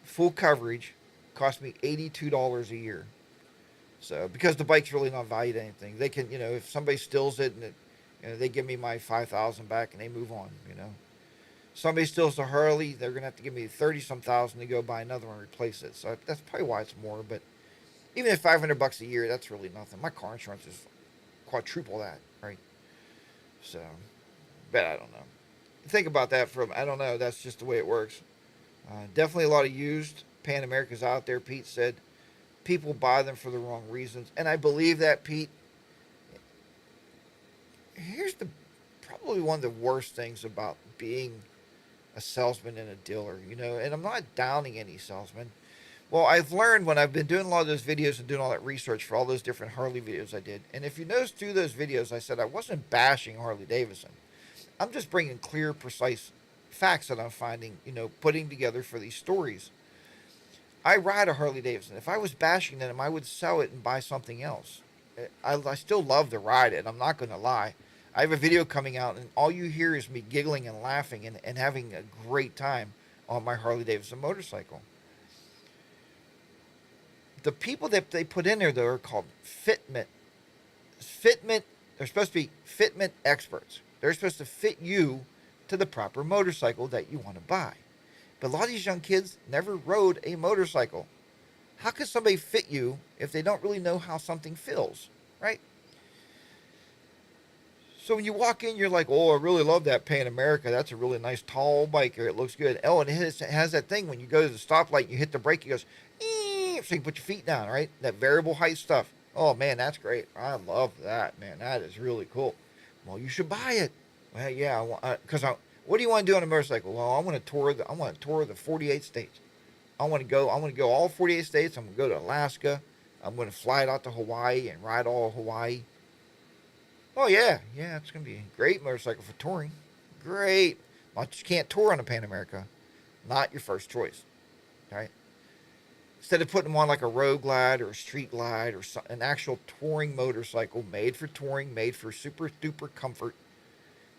full coverage cost me $82 a year. So because the bike's really not valued anything, they can, if somebody steals it and they give me my 5,000 back and they move on. Somebody steals the Harley, they're gonna have to give me 30-some thousand to go buy another one and replace it. So that's probably why it's more. But even at $500 a year, that's really nothing. My car insurance is quadruple that, right? So, but I don't know. Think about that I don't know. That's just the way it works. Definitely a lot of used Pan Americas out there. Pete said people buy them for the wrong reasons, and I believe that, Pete. Here's probably one of the worst things about being a salesman and a dealer, and I'm not downing any salesman. Well, I've learned when I've been doing a lot of those videos and doing all that research for all those different Harley videos I did, and if you notice through those videos, I said I wasn't bashing Harley Davidson. I'm just bringing clear, precise facts that I'm finding, putting together for these stories. I ride a Harley Davidson. If I was bashing them, I would sell it and buy something else. I still love to ride it. I'm not going to lie. I have a video coming out, and all you hear is me giggling and laughing and having a great time on my Harley Davidson motorcycle. The people that they put in there, though, are called fitment. They're supposed to be fitment experts. They're supposed to fit you to the proper motorcycle that you want to buy. But a lot of these young kids never rode a motorcycle. How can somebody fit you if they don't really know how something feels, right? So when you walk in, you're like, oh, I really love that Pan America. That's a really nice tall bike here. It looks good. Oh, and it has that thing when you go to the stoplight, you hit the brake, it goes, ee, so you put your feet down, right? That variable height stuff. Oh, man, that's great. I love that, man. That is really cool. Well, you should buy it. Well, yeah, what do you want to do on a motorcycle? Well, I want to tour the 48 states. I want to go all 48 states. I'm going to go to Alaska. I'm going to fly it out to Hawaii and ride all of Hawaii. Oh, yeah, it's going to be a great motorcycle for touring. Great. But you can't tour on a Pan America. Not your first choice, right? Instead of putting them on like a road glide or a street glide or an actual touring motorcycle made for touring, made for super duper comfort,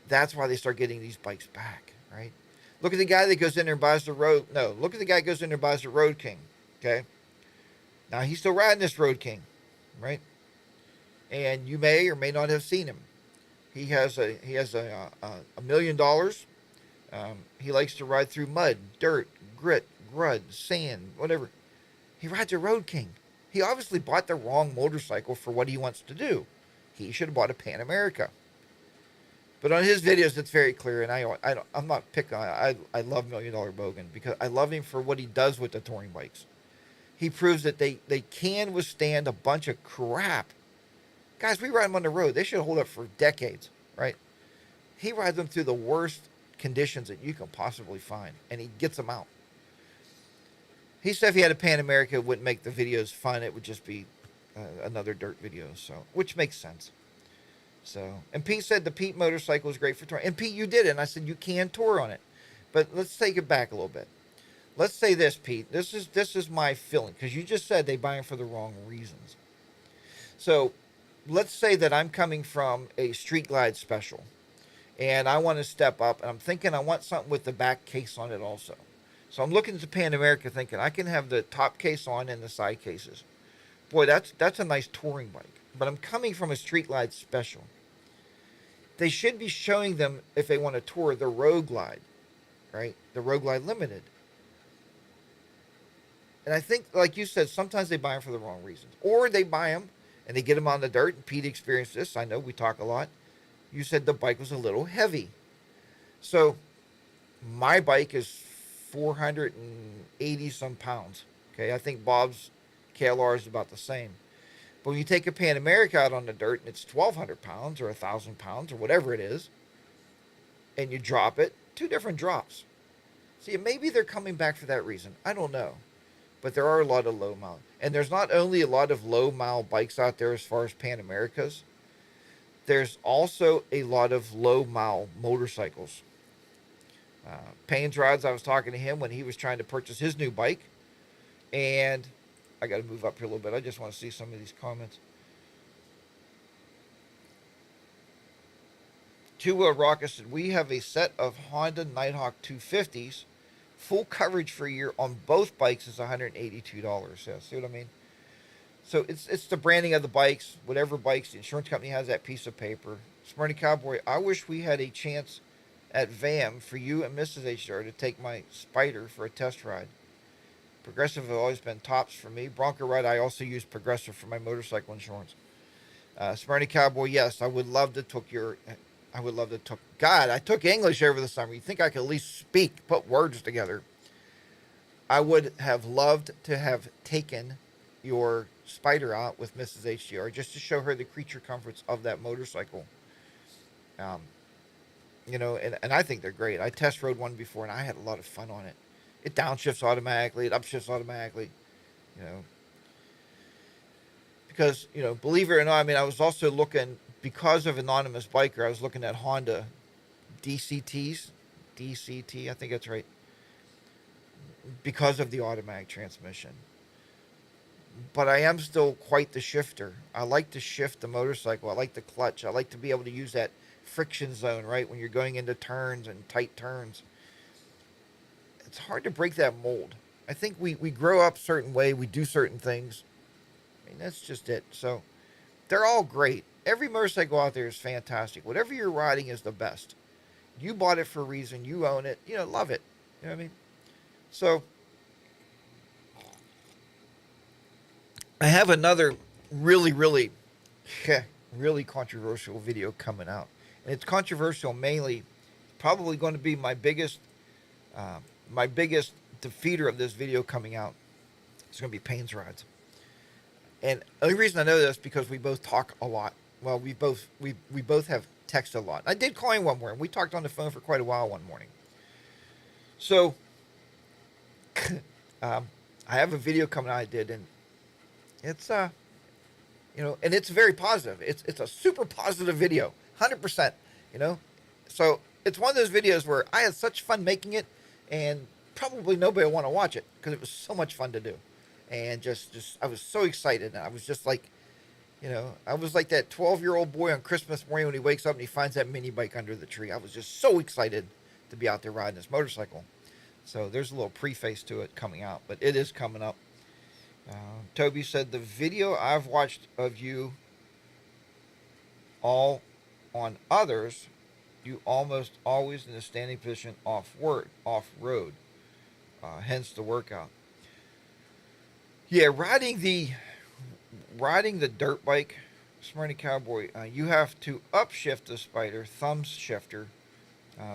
that's why they start getting these bikes back, right? Look at the guy that goes in there and buys the look at the guy that goes in there and buys the Road King, okay? Now, he's still riding this Road King, right? And you may or may not have seen him. He has $1 million. He likes to ride through mud, dirt, grit, grud, sand, whatever. He rides a Road King. He obviously bought the wrong motorcycle for what he wants to do. He should have bought a Pan America. But on his videos, it's very clear, and I'm not picking on it. I love $1 Million Bogan because I love him for what he does with the touring bikes. He proves that they can withstand a bunch of crap. Guys, we ride them on the road. They should hold up for decades, right? He rides them through the worst conditions that you can possibly find, and he gets them out. He said if he had a Pan America, it wouldn't make the videos fun. It would just be another dirt video, which makes sense. And Pete said the Pete motorcycle is great for touring. And Pete, you did it. And I said you can tour on it. But let's take it back a little bit. Let's say this, Pete. This is my feeling, because you just said they buy them for the wrong reasons. So let's say that I'm coming from a Street Glide special, and I want to step up, and I'm thinking I want something with the back case on it also. So I'm looking at the Pan America thinking I can have the top case on and the side cases. Boy, that's a nice touring bike. But I'm coming from a Street Glide special. They should be showing them, if they want to tour, the Road Glide, right? The Road Glide Limited. And I think, like you said, sometimes they buy them for the wrong reasons. Or they buy them and they get them on the dirt. And Pete experienced this. I know we talk a lot. You said the bike was a little heavy. So my bike is 480 some pounds. Okay, I think Bob's KLR is about the same. But when you take a Pan America out on the dirt and it's 1,200 pounds or 1,000 pounds or whatever it is, and you drop it, two different drops. See, maybe they're coming back for that reason. I don't know. But there are a lot of low mile. And there's not only a lot of low mile bikes out there as far as Pan Americas, there's also a lot of low mile motorcycles. Payne's Rods, I was talking to him when he was trying to purchase his new bike. And I got to move up here a little bit. I just want to see some of these comments. Two-Wheel Rocket said, we have a set of Honda Nighthawk 250s. Full coverage for a year on both bikes is $182. Yeah, see what I mean? So it's the branding of the bikes. Whatever bikes, the insurance company has that piece of paper. Smarty Cowboy, I wish we had a chance at VAM for you and Mrs. HDR to take my Spider for a test ride. Progressive have always been tops for me. Bronco Ride, I also use Progressive for my motorcycle insurance. Smarty Cowboy, yes, I would love to took your... I would love to took... God, I took English over the summer. You think I could at least speak, put words together. I would have loved to have taken your Spider out with Mrs. HDR just to show her the creature comforts of that motorcycle. And I think they're great. I test rode one before and I had a lot of fun on it. It downshifts automatically, it upshifts automatically, because, believe it or not, I mean, I was also looking, because of Anonymous Biker, I was looking at Honda DCT, I think that's right, because of the automatic transmission. But I am still quite the shifter. I like to shift the motorcycle. I like the clutch. I like to be able to use that friction zone, right, when you're going into turns and tight turns. It's hard to break that mold. I think we grow up a certain way. We do certain things. I mean, that's just it. So they're all great. Every motorcycle out there is fantastic. Whatever you're riding is the best. You bought it for a reason. You own it. Love it. You know what I mean? So I have another really, really, really controversial video coming out. And it's controversial mainly, probably going to be my biggest defeater of this video coming out. It's going to be Payne's Rods. And the only reason I know this is because we both talk a lot. Well, we both have texted a lot. I did call him one morning. We talked on the phone for quite a while one morning. So I have a video coming out I did, and it's and it's very positive. It's a super positive video, 100%. So it's one of those videos where I had such fun making it, and probably nobody will want to watch it because it was so much fun to do, and just I was so excited, and I was just like, I was like that 12-year-old boy on Christmas morning when he wakes up and he finds that mini bike under the tree. I was just so excited to be out there riding this motorcycle. So there's a little preface to it coming out, but it is coming up. Toby said, the video I've watched of you all on others, you almost always in a standing position off-road, hence the workout. Yeah, riding the dirt bike, Smarty Cowboy, you have to upshift the Spider, thumb shifter,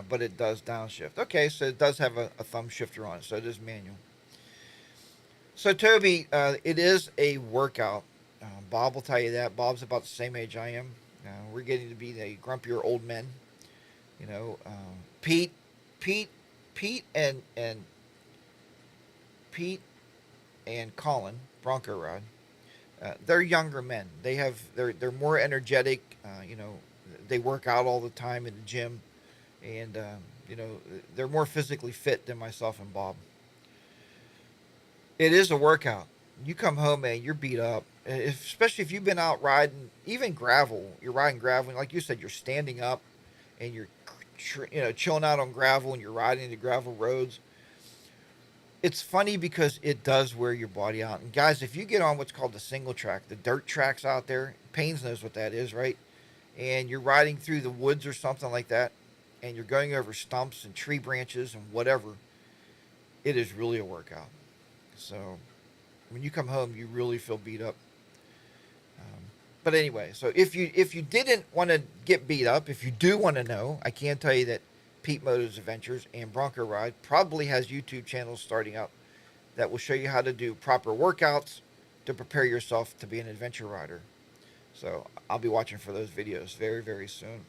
but it does downshift. Okay, so it does have a thumb shifter on it, so it is manual. So Toby, it is a workout. Bob will tell you that. Bob's about the same age I am. We're getting to be the grumpier old men. Pete and Colin Bronco Rod. They're younger men. They're more energetic. They work out all the time in the gym, and they're more physically fit than myself and Bob. It is a workout. You come home, man, you're beat up. Especially if you've been out riding, even gravel. You're riding gravel, like you said, you're standing up, and you're chilling out on gravel, and you're riding the gravel roads. It's funny because it does wear your body out. And guys, if you get on what's called the single track, the dirt tracks out there, Paynes knows what that is, right? And you're riding through the woods or something like that, and you're going over stumps and tree branches and whatever, it is really a workout. So when you come home, you really feel beat up. But anyway, so if you didn't want to get beat up, if you do want to know, I can tell you that Pete Moto's Adventures and Bronco Ride probably has YouTube channels starting up that will show you how to do proper workouts to prepare yourself to be an adventure rider. So I'll be watching for those videos very, very soon.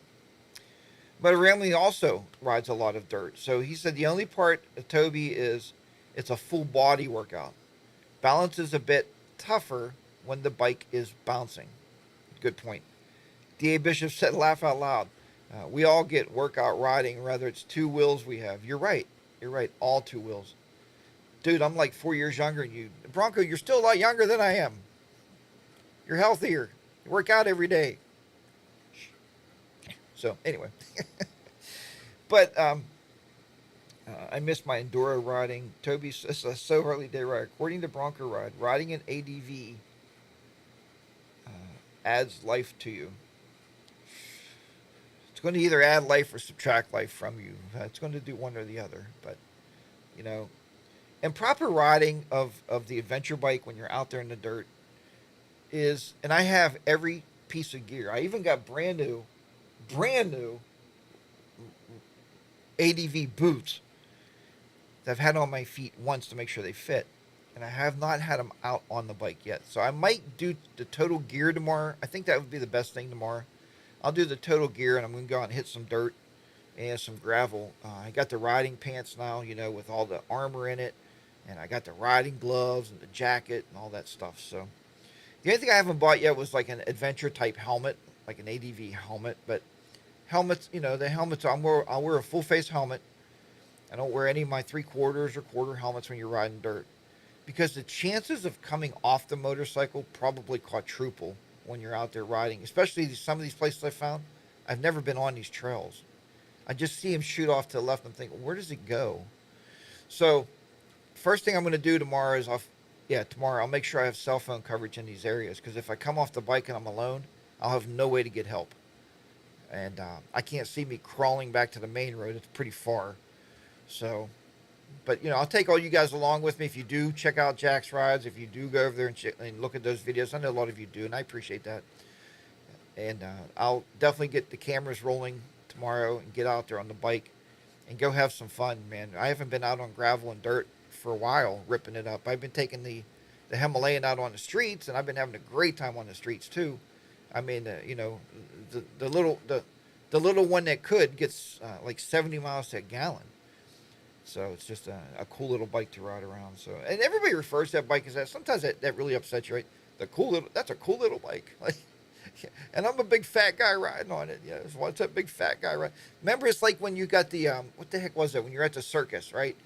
But Ramley also rides a lot of dirt. So he said the only part of Toby is it's a full body workout. Balance is a bit tougher when the bike is bouncing. Good point. D.A. Bishop said, laugh out loud. We all get workout riding, whether it's two wheels we have. You're right. You're right. All two wheels. Dude, I'm like 4 years younger than you. Bronco, you're still a lot younger than I am. You're healthier. You work out every day. So, anyway. But I miss my enduro riding. Toby says, so Harley Day ride. According to Bronco Ride, riding an ADV adds life to you. It's going to either add life or subtract life from you. It's going to do one or the other. But, you know, and proper riding of the adventure bike when you're out there in the dirt is, and I have every piece of gear. I even got brand new ADV boots that I've had on my feet once to make sure they fit. And I have not had them out on the bike yet. So I might do the total gear tomorrow. I think that would be the best thing tomorrow. I'll do the total gear and I'm going to go out and hit some dirt and some gravel. I got the riding pants now, you know, with all the armor in it. And I got the riding gloves and the jacket and all that stuff. So the only thing I haven't bought yet was like an adventure type helmet, like an ADV helmet. But helmets, you know, the helmets, I'll wear a full face helmet. I don't wear any of my 3/4 or quarter helmets when you're riding dirt, because the chances of coming off the motorcycle probably quadruple when you're out there riding, especially some of these places I found. I've never been on these trails. I just see him shoot off to the left and think, where does it go? So first thing I'm going to do tomorrow is tomorrow I'll make sure I have cell phone coverage in these areas, because if I come off the bike and I'm alone, I'll have no way to get help. And I can't see me crawling back to the main road. It's pretty far. So, but, you know, I'll take all you guys along with me. If you do check out Jack's rides, if you do go over there and look at those videos, I know a lot of you do, and I appreciate that. And I'll definitely get the cameras rolling tomorrow and get out there on the bike and go have some fun, man. I haven't been out on gravel and dirt for a while, ripping it up. I've been taking the Himalayan out on the streets, and I've been having a great time on the streets too. I mean, you know, the little one that could gets like 70 miles to a gallon. So it's just a cool little bike to ride around. So, and everybody refers to that bike as that. Sometimes that really upsets you, right? That's a cool little bike. Like, and I'm a big fat guy riding on it. Yeah, what's that big fat guy ride? Remember, it's like when you got the what the heck was that? When you're at the circus, right?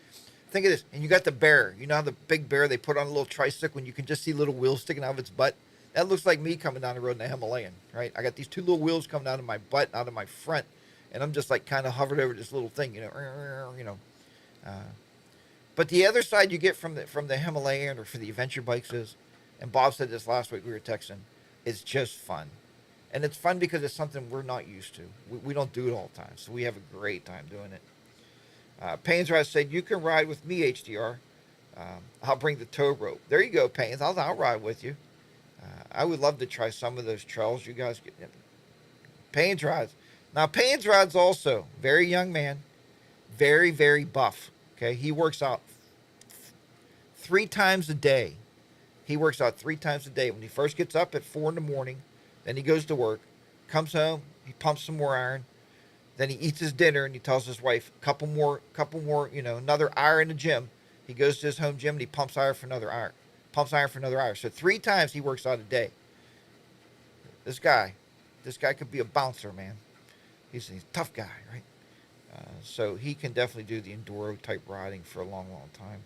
Think of this, and you got the bear. You know how the big bear they put on a little tricycle, and you can just see little wheels sticking out of its butt. That looks like me coming down the road in the Himalayan, right? I got these two little wheels coming out of my butt, out of my front, and I'm just like kind of hovered over this little thing, you know. But the other side you get from the Himalayan or for the adventure bikes is, and Bob said this last week, we were texting, it's just fun. And it's fun because it's something we're not used to. We don't do it all the time, so we have a great time doing it. Payne's Ride said, you can ride with me, HDR. I'll bring the tow rope. There you go, Payne's. I'll ride with you. I would love to try some of those trails you guys get. Payne's Rides. Now, Payne's Rides also, very young man, very, very buff. Okay, he works out 3 times a day. He works out 3 times a day. When he first gets up at 4 in the morning, then he goes to work, comes home, he pumps some more iron, then he eats his dinner and he tells his wife, couple more, you know, another hour in the gym. He goes to his home gym and he pumps iron for another hour. So 3 times he works out a day. This guy could be a bouncer, man. He's a tough guy, right? So he can definitely do the enduro type riding for a long, long time.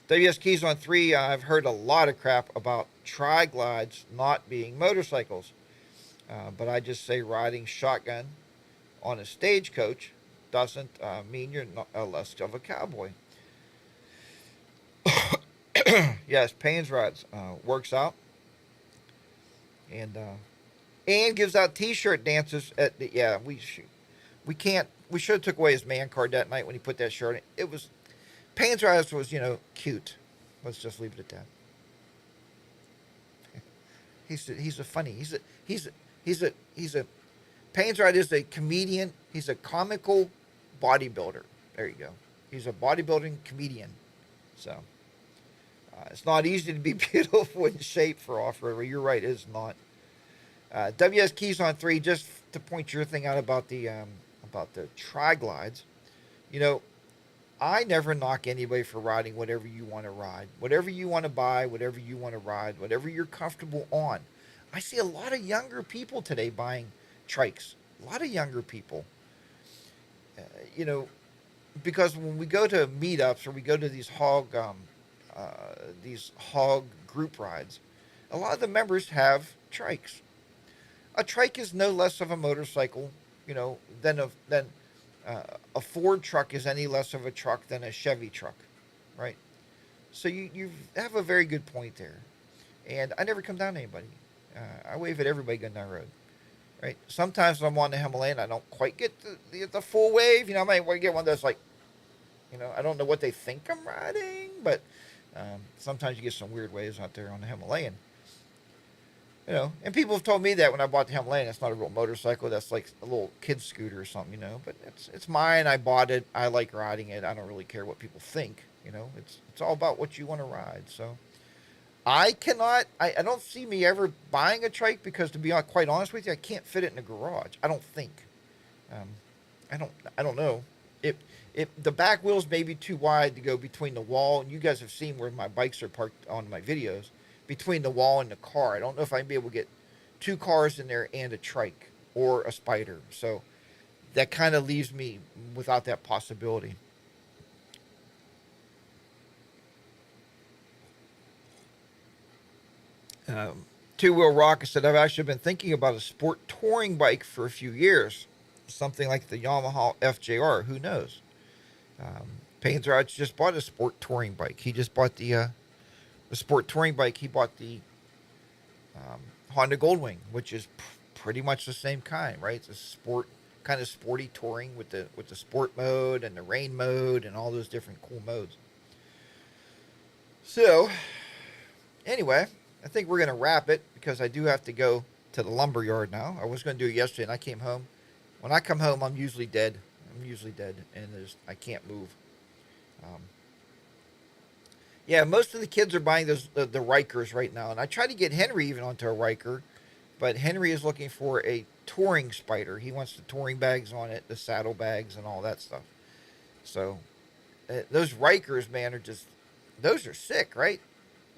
WS Keys on 3, I've heard a lot of crap about tri-glides not being motorcycles. But I just say riding shotgun on a stagecoach doesn't mean you're not less of a cowboy. Yes, Payne's Rides works out. And gives out t-shirt dances at the, yeah, we should have took away his man card that night when he put that shirt in. It was, Payne's Rides was, you know, cute. Let's just leave it at that. Payne's Ride is a comedian. He's a comical bodybuilder. There you go. He's a bodybuilding comedian. So, it's not easy to be beautiful in shape for off-road. You're right, it is not. WS Keys on 3, just to point your thing out about the tri-glides. You know, I never knock anybody for riding whatever you want to ride. Whatever you want to buy, whatever you want to ride, whatever you're comfortable on. I see a lot of younger people today buying trikes. A lot of younger people. you know, because when we go to meetups or we go to these hog group rides, a lot of the members have trikes. A trike is no less of a motorcycle, than a Ford truck is any less of a truck than a Chevy truck, right? So you have a very good point there, and I never come down to anybody. I wave at everybody going down the road, right? Sometimes when I'm on the Himalayan, I don't quite get the full wave. I might want to get one that's like, I don't know what they think I'm riding, but sometimes you get some weird waves out there on the Himalayan. And people have told me that when I bought the Himalayan, it's not a real motorcycle. That's like a little kid scooter or something, But it's mine. I bought it. I like riding it. I don't really care what people think, It's all about what you want to ride. So I cannot. I don't see me ever buying a trike because, to be quite honest with you, I can't fit it in a garage. I don't think. Um, I don't know. If the back wheels may be too wide to go between the wall, and you guys have seen where my bikes are parked on my videos, between the wall and the car. I don't know if I'd be able to get two cars in there and a trike or a spider. So that kind of leaves me without that possibility. Two Wheel Rock said, I've actually been thinking about a sport touring bike for a few years. Something like the Yamaha FJR. Who knows? Payne's Rods just bought a sport touring bike. He just bought the sport touring bike. He bought the Honda Goldwing, which is pretty much the same kind, right? It's a sport, kind of sporty touring with the sport mode and the rain mode and all those different cool modes. So, anyway, I think we're going to wrap it because I do have to go to the lumber yard now. I was going to do it yesterday and I came home. When I come home, I'm usually dead. And I can't move. Yeah, most of the kids are buying those the Rikers right now, and I try to get Henry even onto a Riker, but Henry is looking for a touring Spider. He wants the touring bags on it, the saddle bags, and all that stuff. So those Rikers, man, those are sick, right?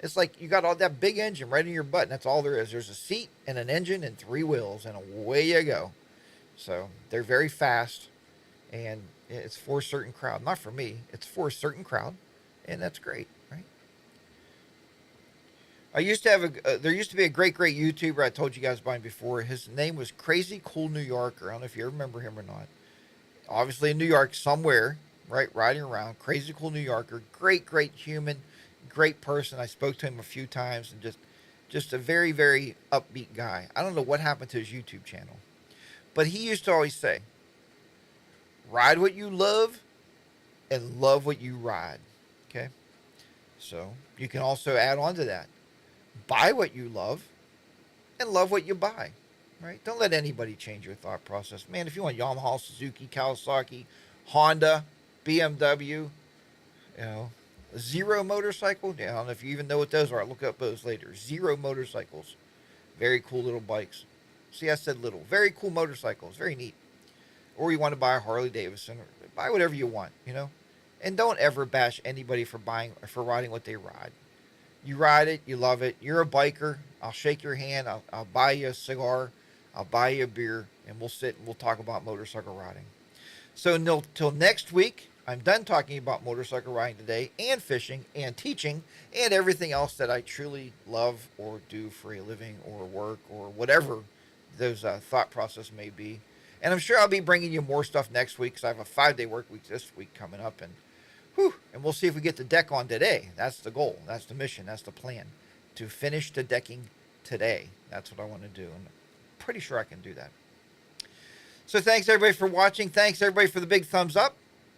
It's like you got all that big engine right in your butt, and that's all there is. There's a seat and an engine and three wheels, and away you go. So they're very fast, and it's for a certain crowd. Not for me. It's for a certain crowd, and that's great, right? There used to be a great YouTuber I told you guys about him before. His name was Crazy Cool New Yorker. I don't know if you remember him or not. Obviously in New York somewhere, right, riding around. Crazy Cool New Yorker. Great human, great person. I spoke to him a few times, and just a very, very upbeat guy. I don't know what happened to his YouTube channel. But he used to always say, ride what you love and love what you ride. Okay? So you can also add on to that. Buy what you love and love what you buy. Right? Don't let anybody change your thought process. Man, if you want Yamaha, Suzuki, Kawasaki, Honda, BMW, Zero motorcycle. I don't know if you even know what those are. I'll look up those later. Zero motorcycles. Very cool little bikes. See, I said little. Very cool motorcycles. Very neat. Or you want to buy a Harley Davidson. Buy whatever you want, And don't ever bash anybody for riding what they ride. You ride it. You love it. You're a biker. I'll shake your hand. I'll buy you a cigar. I'll buy you a beer. And we'll sit and we'll talk about motorcycle riding. So until next week, I'm done talking about motorcycle riding today, and fishing, and teaching, and everything else that I truly love or do for a living or work or whatever those thought process may be. And I'm sure I'll be bringing you more stuff next week because I have a 5-day work week this week coming up. And we'll see if we get the deck on today. That's the goal. That's the mission. That's the plan. To finish the decking today. That's what I want to do. And I'm pretty sure I can do that. So thanks everybody for watching. Thanks everybody for the big thumbs up.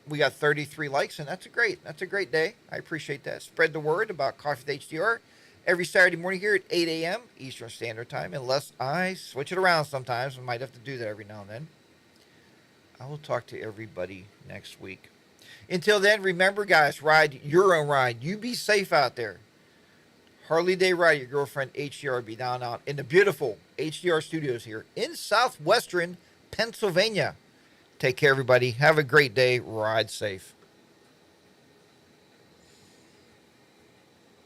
We got 33 likes, and that's a great day. I appreciate that. Spread the word about Coffee with HDR every Saturday morning here at 8 a.m. Eastern Standard Time, unless I switch it around sometimes. I might have to do that every now and then. I will talk to everybody next week. Until then, remember, guys, ride your own ride. You be safe out there. Harley Day Ride, your girlfriend HDR, be down out in the beautiful HDR studios here in southwestern Pennsylvania. Take care, everybody. Have a great day. Ride safe.